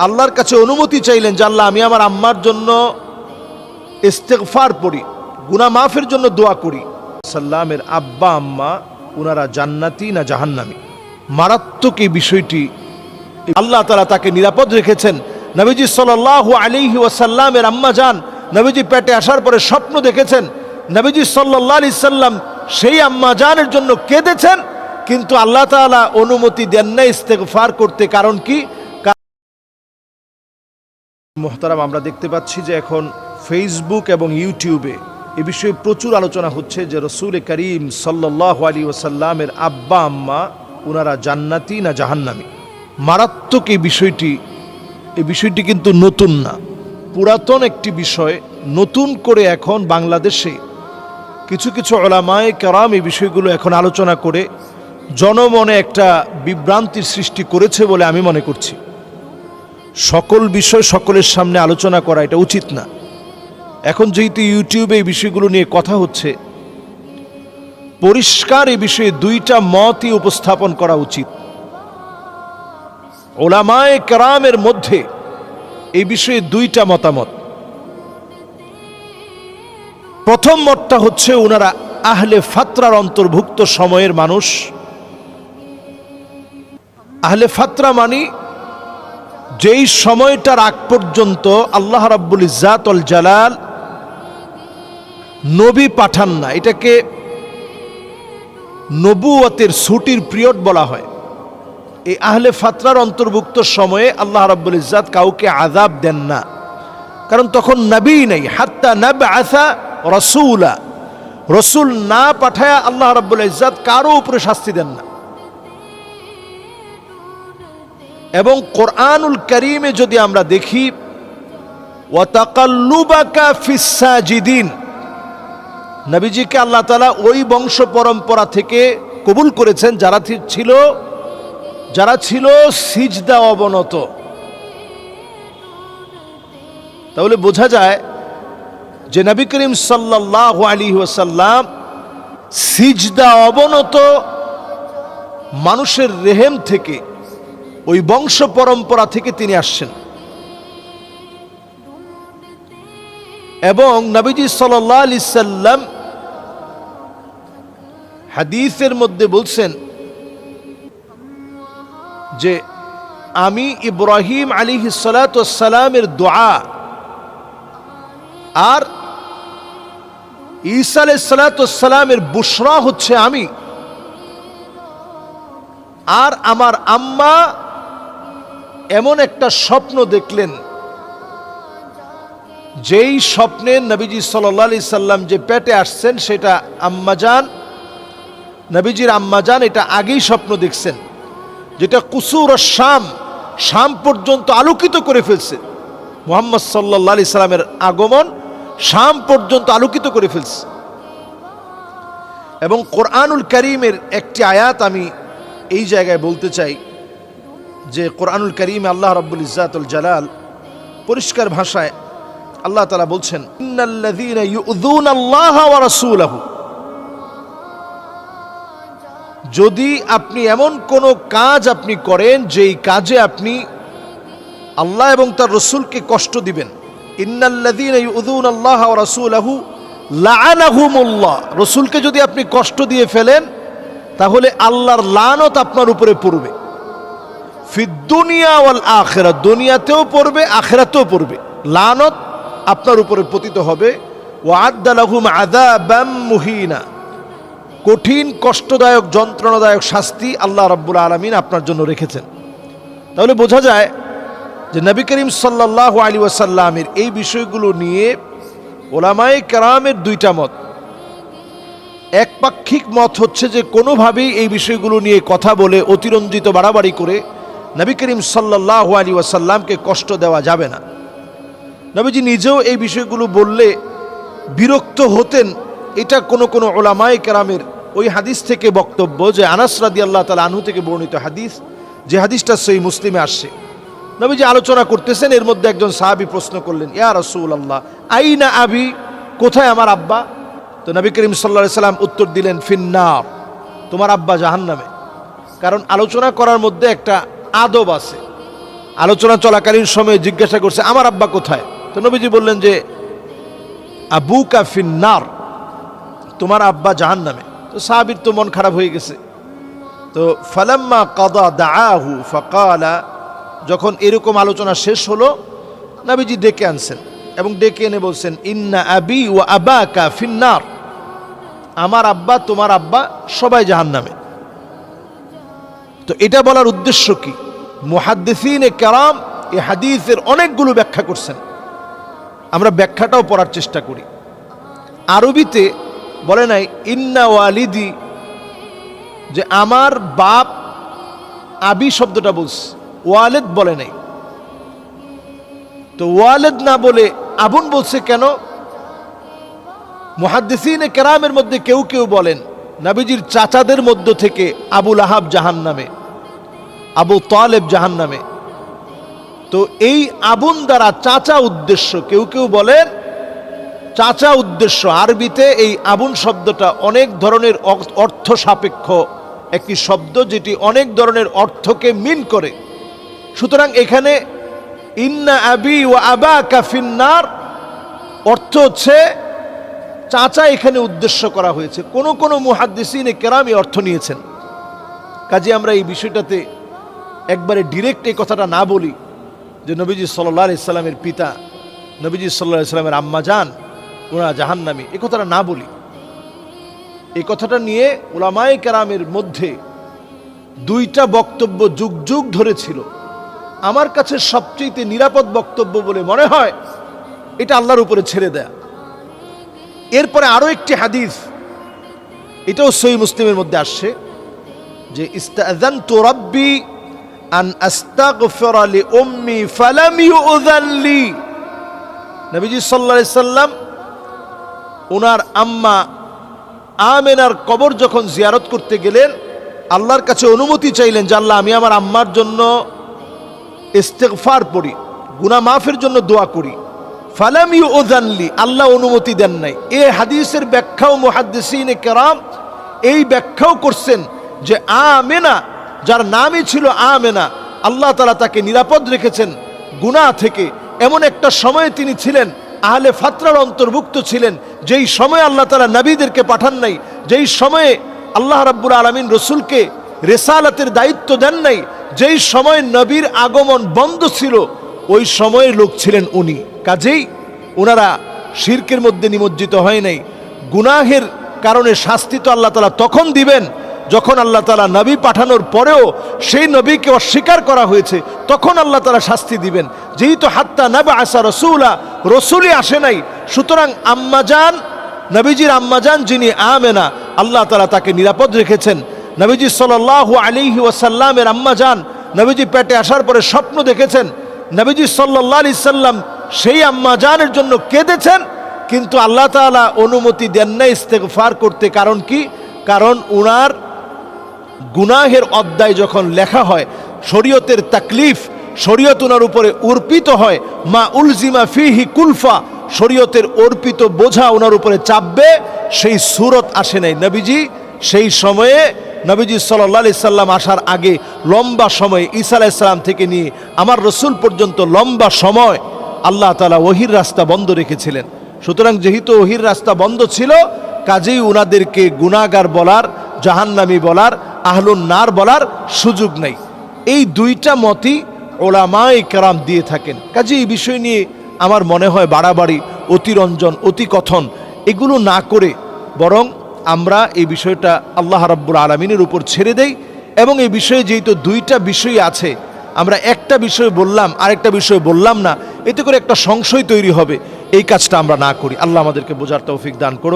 আল্লাহর কাছে অনুমতি চাইলেন যে আল্লাহ আমি আমার আম্মার জন্য ইস্তেগফার পড়ি, গুনাহ মাফের জন্য দোয়া করি। সাল্লামের আব্বা আম্মা ওনারা জান্নাতি না জাহান্নামী? মারাত্মক এই বিষয়টি আল্লাহ তাআলা তাকে নিরাপদ রেখেছেন। নবীজি সাল্লাল্লাহু আলাইহি ওয়াসাল্লামের আম্মা জান নবীজি পেটে আসার পরে স্বপ্ন দেখেছেন, নবীজি সাল্লাল্লাহু আলাইহি সাল্লাম সেই আম্মা জানের জন্য কেঁদেছেন, কিন্তু আল্লাহ তাআলা অনুমতি দেন না ইস্তেগফার করতে। কারণ কি? মুহতারাম, আমরা দেখতে পাচ্ছি যে এখন ফেসবুক এবং ইউটিউবে এ বিষয়ে প্রচুর আলোচনা হচ্ছে যে রসুল করিম সাল্লাল্লাহু আলাইহি ওয়াসাল্লামের আব্বা আম্মা ওনারা জান্নাতি না জাহান্নামী? মারাত্মক এই বিষয়টি কিন্তু নতুন না, পুরাতন একটি বিষয়। নতুন করে এখন বাংলাদেশে কিছু কিছু উলামায়ে কেরাম এই বিষয়গুলো এখন আলোচনা করে জনমনে একটা বিভ্রান্তির সৃষ্টি করেছে বলে আমি মনে করছি। সকল বিষয় সকলের সামনে আলোচনা করা এটা উচিত না। এখন যেহেতু ইউটিউবে এই বিষয়গুলো নিয়ে কথা হচ্ছে, পরিষ্কার এই বিষয়ে দুইটা মতই উপস্থাপন করা উচিত। উলামায়ে কেরামের মধ্যে এই বিষয়ে দুইটা মতামত। প্রথম মতটা হচ্ছে ওনারা আহলে ফাতরার অন্তর্ভুক্ত সময়ের মানুষ। আহলে ফাতরা মানি যেই সময়টার আগ পর্যন্ত আল্লাহ রাব্বুল ইজ্জাত ওয়াল জালাল নবী পাঠান না, এটাকে নবুয়তের ছুটির পিরিয়ড বলা হয়। এই আহলে ফাতরার অন্তর্ভুক্ত সময়ে আল্লাহ রাব্বুল ইজ্জাত কাউকে আযাব দেন না, কারণ তখন নবী নেই। হাত্তা নাবআসা রাসূলা, রসুল না পাঠায়া আল্লাহ রাব্বুল ইজ্জাত কারো উপরে শাস্তি দেন না। এবং কোরআনুল কারীমে যদি আমরা দেখি, ওয়া তাকাল্লুবাকা ফিস সাজিদিন, নবীজিকে আল্লাহ তাআলা ওই বংশ পরম্পরা থেকে কবুল করেছেন যারা ছিল সিজদা অবনত। তাহলে বোঝা যায় যে নবী করিম সাল্লাল্লাহু আলাইহি ওয়াসাল্লাম সিজদা অবনত মানুষের রেহেম থেকে, ওই বংশ পরম্পরা থেকে তিনি আসছেন। এবং নবীজি সাল্লাল্লাহু আলাইহি সাল্লাম হাদিসের মধ্যে বলছেন যে আমি ইব্রাহিম আলাইহিস সালাতু ওয়াস সালামের দোয়া আর ঈসা আলাইহিস সালাতু ওয়াস সালামের বুশরা হচ্ছে আমি, আর আমার আম্মা এমন একটা স্বপ্ন দেখলেন, যেই স্বপ্নে নবীজি সাল্লাল্লাহু আলাইহি সাল্লাম যে পেটে আসছেন সেটা আম্মাজান, নবীজির আম্মাজান এটা আগেই স্বপ্ন দেখছেন, যেটা কুসুর শাম পর্যন্ত আলোকিত করে ফেলছে। মুহাম্মদ সাল্লাল্লাহু আলাইহি সাল্লামের আগমন শাম পর্যন্ত আলোকিত করে ফেলছে। এবং কোরআনুল কারীমের একটি আয়াত আমি এই জায়গায় বলতে চাই যে কোরআনুল কারীমে আল্লাহ রাব্বুল ইজ্জাত ওয়াল জালাল পরিষ্কার ভাষায় আল্লাহ তাআলা বলছেন, ইন্নাল্লাযীনা ইউযুনাল্লাহা ওয়া রাসূলাহু, যদি আপনি এমন কোন কাজ আপনি করেন যেই কাজে আপনি আল্লাহ এবং তার রাসূলকে কষ্ট দিবেন, ইন্নাল্লাযীনা ইউযুনাল্লাহা ওয়া রাসূলাহু লাআনাহুমুল্লাহ, রাসূলকে যদি আপনি কষ্ট দিয়ে ফেলেন তাহলে আল্লাহর লানত আপনার উপরে পড়বে। ফিদ দুনিয়া ওয়াল আখিরা, দুনিয়াতেও পড়বে আখিরাতেও পড়বে, লানত আপনার উপরে পতিত হবে। ওয়া আদ্দা লাহুম আযাবাম মুহিনা, কঠিন কষ্টদায়ক যন্ত্রণাদায়ক শাস্তি আল্লাহ রাব্বুল আলামিন আপনার জন্য রেখেছেন। তাহলে বোঝা যায় যে নবী করিম সাল্লাল্লাহু আলাইহি ওয়াসাল্লামের এই বিষয়গুলো নিয়ে উলামায়ে কেরামের দুইটা মত। একপাক্ষিক মত হচ্ছে যে কোনোভাবেই এই বিষয়গুলো নিয়ে কথা বলে অতিরঞ্জিত বাড়াবাড়ি করে নবী করিম সাল্লাল্লাহু আলাইহি ওয়াসাল্লামকে কষ্ট দেওয়া যাবে না। নবীজি নিজেও এই বিষয়গুলো বললে বিরক্ত হতেন। এটা কোনো উলামায়ে কেরামের ওই হাদিস থেকে বক্তব্য, যে আনাস রাদিয়াল্লাহু তাআলা আনহু থেকে বর্ণিত হাদিস, যে হাদিসটা সহিহ মুসলিমে আসছে। নবীজি আলোচনা করতেছেন, এর মধ্যে একজন সাহাবী প্রশ্ন করলেন, ইয়া রাসূলুল্লাহ আইনা আবি, কোথায় আমার আব্বা? তো নবী করিম সাল্লাল্লাহু আলাইহি সাল্লাম উত্তর দিলেন, ফিন্নার, তোমার আব্বা জাহান্নামে। কারণ আলোচনা করার মধ্যে একটা আদব আছে, আলোচনা চলাকালীন সময়ে জিজ্ঞাসা করছে আমার আব্বা কোথায়? তো নবীজি বললেন যে আবুকা ফিন্নার, তোমার আব্বা জাহান্নামে। তো সাহাবীর তো মন খারাপ হয়ে গেছে। তো ফালাম্মা কাদা দাআহু ফাকালা, যখন এরকম আলোচনা শেষ হলো নবীজি ডেকে আনছেন এবং ডেকে এনে বলছেন ইন্না আবি ওয়া আবাকা ফিন্নার, আমার আব্বা তোমার আব্বা সবাই জাহান্নামে। তো এটা বলার উদ্দেশ্য কি? মুহাদ্দিসিনে কেরাম এই হাদিসের অনেকগুলো ব্যাখ্যা করছেন, আমরা ব্যাখ্যাটাও পড়ার চেষ্টা করি। আরবিতে বলে নাই ইন্না ওয়ালিদি, যে আমার বাপ, আবি শব্দটা বলছে, ওয়ালেদ বলে নাই। তো ওয়ালেদ না বলে আবুন বলছে কেন? মুহাদ্দিসিনে কেরামের মধ্যে কেউ কেউ বলেন নবীজির চাচাদের মধ্য থেকে আবুল আহাব জাহান্নামে, আবু তালেব জাহান্নামে। তো এই আবুন দ্বারা চাচা উদ্দেশ্য, কেউ কেউ বলেন চাচা উদ্দেশ্য। আরবিতে এই আবুন শব্দটা অনেক ধরনের অর্থ সাপেক্ষ একটি শব্দ, যেটি অনেক ধরনের অর্থকে মিন করে। সুতরাং এখানে ইন্না আবি ওয়া আবাকা ফিন্নার অর্থ হচ্ছে চাচা এখানে উদ্দেশ্য করা হয়েছে। কোন কোন মুহাদ্দিসিনে কেরামি অর্থ নিয়েছেন। কাজে আমরা এই বিষয়টাতে একবারে ডিরেক্ট এই কথাটা না বলি যে নবীজি সাল্লাল্লাহু আলাইহি সাল্লামের পিতা, নবীজি সাল্লাল্লাহু আলাইহি সাল্লামের আম্মা জান ওনারা জাহান্নামী, এই কথাটা না বলি। এই কথাটা নিয়ে উলামায়ে কেরামের মধ্যে দুইটা বক্তব্য যুগ যুগ ধরে ছিল। আমার কাছে সবচেয়ে নিরাপদ বক্তব্য বলে মনে হয় এটা আল্লাহর উপরে ছেড়ে দেয়া। এরপরে আরো একটি হাদিস, এটাও সহিহ মুসলিমের মধ্যে আসছে যে ইস্তাযানতু রাব্বি আন আস্তাগফিরা লি উম্মি ফালাম ইউযান লি। নবীজি সাল্লাল্লাহু আলাইহি সাল্লাম ওনার আম্মা আমেনার কবর যখন জিয়ারত করতে গেলেন, আল্লাহর কাছে অনুমতি চাইলেন যে আল্লাহ আমি আমার আম্মার জন্য ইস্তিগফার পড়ি, গুনাহ মাফের জন্য দোয়া করি। ফালাম ইউযান লি, আল্লাহ অনুমতি দেন নাই। এই হাদিসের ব্যাখ্যাও মুহাদ্দিসিনে কেরাম এই ব্যাখ্যাও করছেন যে আমেনা, যার নামই ছিল আমেনা, আল্লাহ তাআলা তাকে নিরাপদ রেখেছেন গুনাহ থেকে। এমন একটা সময়ে তিনি ছিলেন আহলে ফাতরার অন্তর্ভুক্ত ছিলেন, যেই সময়ে আল্লাহ তাআলা নবীদেরকে পাঠান নাই, যেই সময়ে আল্লাহ রাব্বুল আলামিন রসুলকে রিসালাতের দায়িত্ব দেন নাই, যেই সময় নবীর আগমন বন্ধ ছিল, ওই সময়ের লোক ছিলেন উনি। কাজেই ওনারা শিরকের মধ্যে নিমজ্জিত হয় নাই। গুনাহের কারণে শাস্তি তো আল্লাহ তাআলা তখন দিবেন যখন আল্লাহ তাআলা নবী পাঠানোর পরেও সেই নবীকে অস্বীকার করা হয়েছে, তখন আল্লাহ তাআলা শাস্তি দিবেন। যেহেতু হাত্তা নাবআসা রাসূলা, রসুলই আসে নাই, সুতরাং আম্মাজান, নবীজির আম্মাজান যিনি আমেনা, আল্লাহ তাআলা তাকে নিরাপদ রেখেছেন। নবীজি সাল্লাল্লাহু আলাইহি ওয়াসাল্লামের আম্মাজান নবীজি পেটে আসার পরে স্বপ্ন দেখেছেন, নবীজি সাল্লাল্লাহু আলাইহি সাল্লাম সেই আম্মাজানের জন্য কেঁদেছেন, কিন্তু আল্লাহ তাআলা অনুমতি দেন না ইস্তেগফার করতে। কারণ কি? কারণ উনার গুনাহের অধ্যায় যখন লেখা হয়, শরীয়তের তাকলিফ, শরীয়ত উনার উপরে অর্পিত হয়, মা উলজিমা ফিহি কুলফা, শরীয়তের অর্পিত বোঝা ওনার উপরে চাপবে, সেই সূরত আসে নাই। নবীজি সেই সময়ে, নবীজি সাল্লাল্লাহু আলাইহি সাল্লাম আসার আগে লম্বা সময়, ঈসা আলাইহিস সালাম থেকে নিয়ে আমার রসুল পর্যন্ত লম্বা সময় আল্লাহ তাআলা ওহির রাস্তা বন্ধ রেখেছিলেন। সুতরাং যেহেতু ওহির রাস্তা বন্ধ ছিল, কাজেই উনাদেরকে গুনাহগার বলার, জাহান্নামী বলার, আহলুন নার বলার সুযোগ নেই। এই দুইটা মতই উলামায়ে কেরাম দিয়ে থাকেন। কাজেই এই বিষয় নিয়ে আমার মনে হয় বাড়াবাড়ি, অতিরঞ্জন, অতিকথন এগুলো না করে বরং আমরা এই বিষয়টা আল্লাহ রাব্বুল আলামিনের উপর ছেড়ে দেই। এবং এই বিষয়ে যেহেতু দুইটা বিষয় আছে, আমরা একটা বিষয় বললাম আরেকটা বিষয় বললাম না, এতে করে একটা সংশয় তৈরি হবে। এই কাজটা আমরা না করি। আল্লাহ আমাদেরকে বোঝার তৌফিক দান করুন।